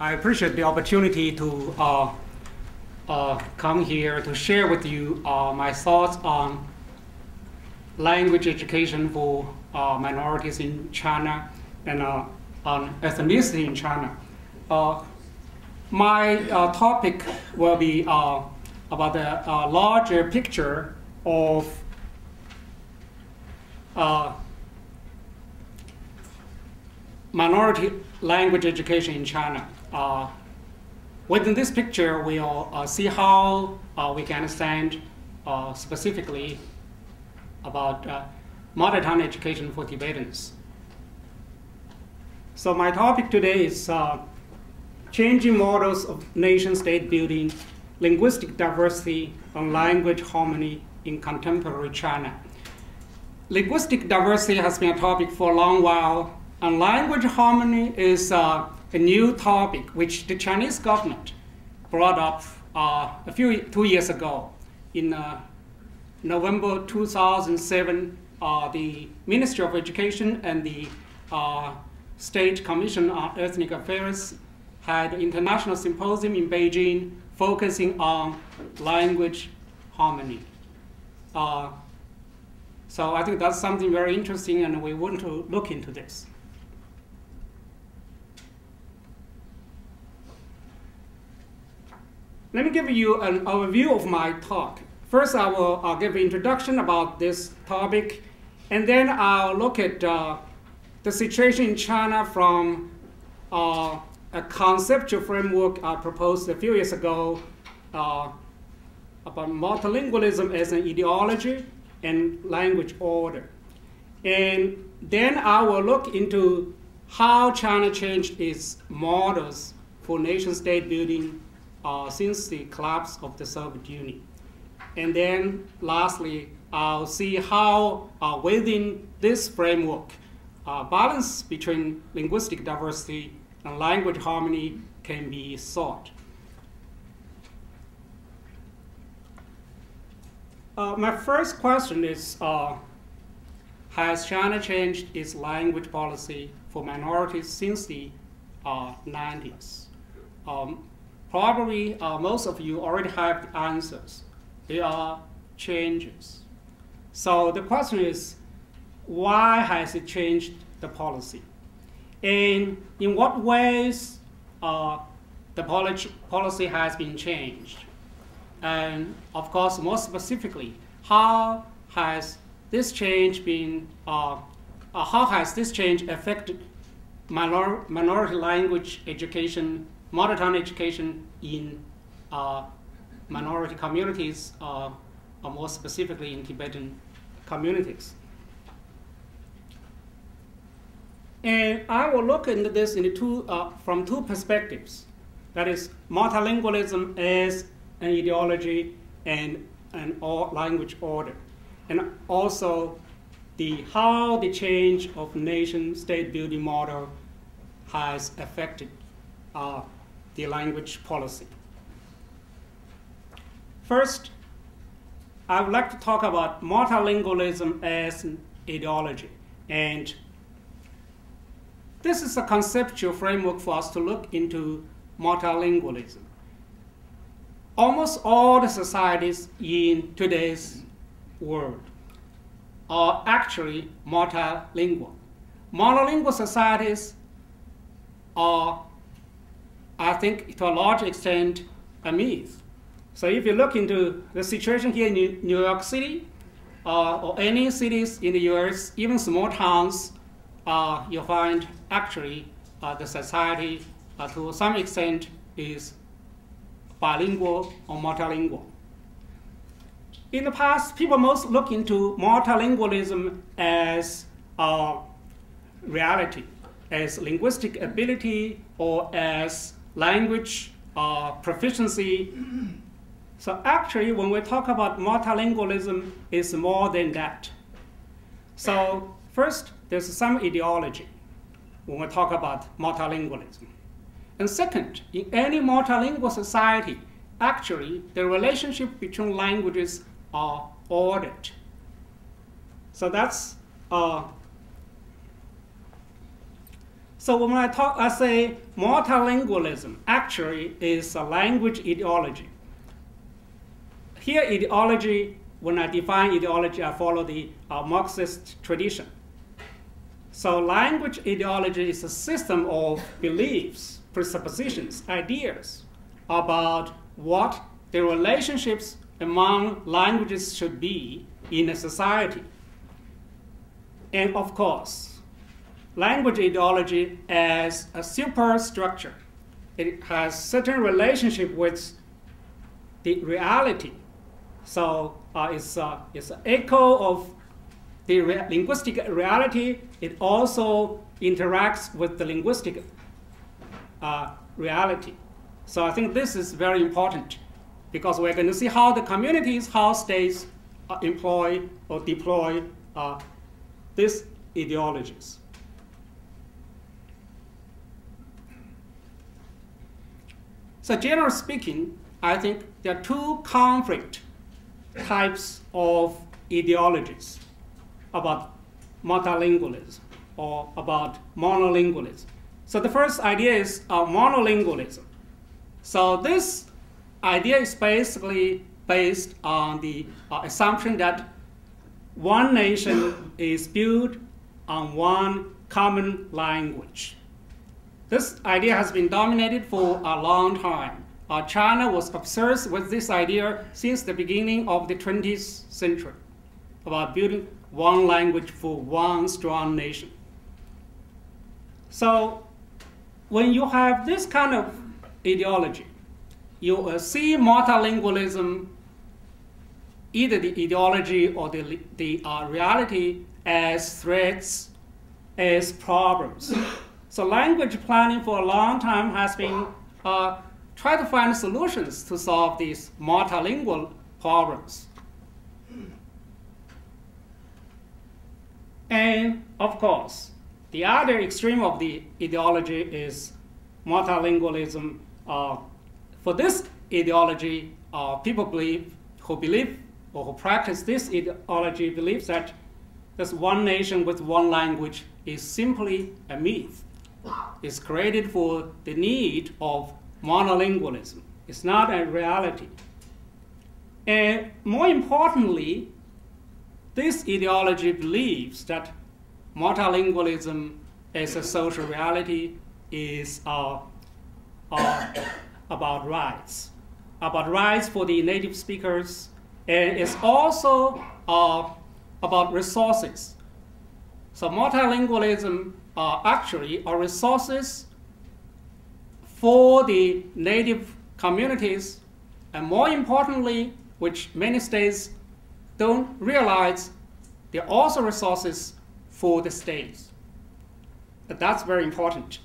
I appreciate the opportunity to come here to share with you my thoughts on language education for minorities in China and on ethnicity in China. My topic will be about the larger picture of minority language education in China. Within this picture, we'll see how we can understand specifically about mother tongue education for Tibetans. So my topic today is changing models of nation-state building, linguistic diversity, and language harmony in contemporary China. Linguistic diversity has been a topic for a long while, and language harmony is a new topic which the Chinese government brought up 2 years ago. In November 2007, the Ministry of Education and the State Commission on Ethnic Affairs had an international symposium in Beijing focusing on language harmony. So I think that's something very interesting, and we want to look into this. Let me give you an overview of my talk. First, I will give an introduction about this topic, and then I'll look at the situation in China from a conceptual framework I proposed a few years ago about multilingualism as an ideology and language order. And then I will look into how China changed its models for nation-state building since the collapse of the Soviet Union. And then lastly, I'll see how within this framework, balance between linguistic diversity and language harmony can be sought. My first question is, has China changed its language policy for minorities since the 90s? Probably most of you already have the answers. There are changes. So the question is, why has it changed the policy? And in what ways the policy has been changed? And of course, more specifically, how has this change been, how has this change affected minority language education, mother tongue education in minority communities, or more specifically in Tibetan communities? And I will look into this from two perspectives. That is, multilingualism as an ideology and an language order, and also how the change of nation-state building model has affected the language policy. First, I would like to talk about multilingualism as an ideology. And this is a conceptual framework for us to look into multilingualism. Almost all the societies in today's world are actually multilingual. Monolingual societies are, I think, to a large extent, a myth. So if you look into the situation here in New York City, or any cities in the US, even small towns, you'll find actually the society to some extent is bilingual or multilingual. In the past, people most look into multilingualism as a reality, as linguistic ability, or as language proficiency. So actually, when we talk about multilingualism, it's more than that. So first, there's some ideology when we talk about multilingualism. And second, in any multilingual society, actually, the relationship between languages are ordered. So that's so So when I say multilingualism actually is a language ideology. Here, ideology, when I define ideology, I follow the Marxist tradition. So language ideology is a system of beliefs, presuppositions, ideas about what the relationships among languages should be in a society. And of course, language ideology as a superstructure. It has certain relationship with the reality. So it's an echo of the linguistic reality. It also interacts with the linguistic reality. So I think this is very important because we're going to see how the communities, how states employ or deploy these ideologies. So generally speaking, I think there are two conflict types of ideologies about multilingualism or about monolingualism. So the first idea is monolingualism. So this idea is basically based on the assumption that one nation is built on one common language. This idea has been dominated for a long time. China was obsessed with this idea since the beginning of the 20th century, about building one language for one strong nation. So when you have this kind of ideology, you see multilingualism, either the ideology or the reality, as threats, as problems. So language planning for a long time has been try to find solutions to solve these multilingual problems. And of course, the other extreme of the ideology is multilingualism. For this ideology, people who believe or who practice this ideology believes that this one nation with one language is simply a myth. It's created for the need of monolingualism. It's not a reality. And more importantly, this ideology believes that multilingualism as a social reality is about rights for the native speakers, and it's also about resources. So multilingualism actually are resources for the native communities, and more importantly, which many states don't realize, they're also resources for the states. But that's very important.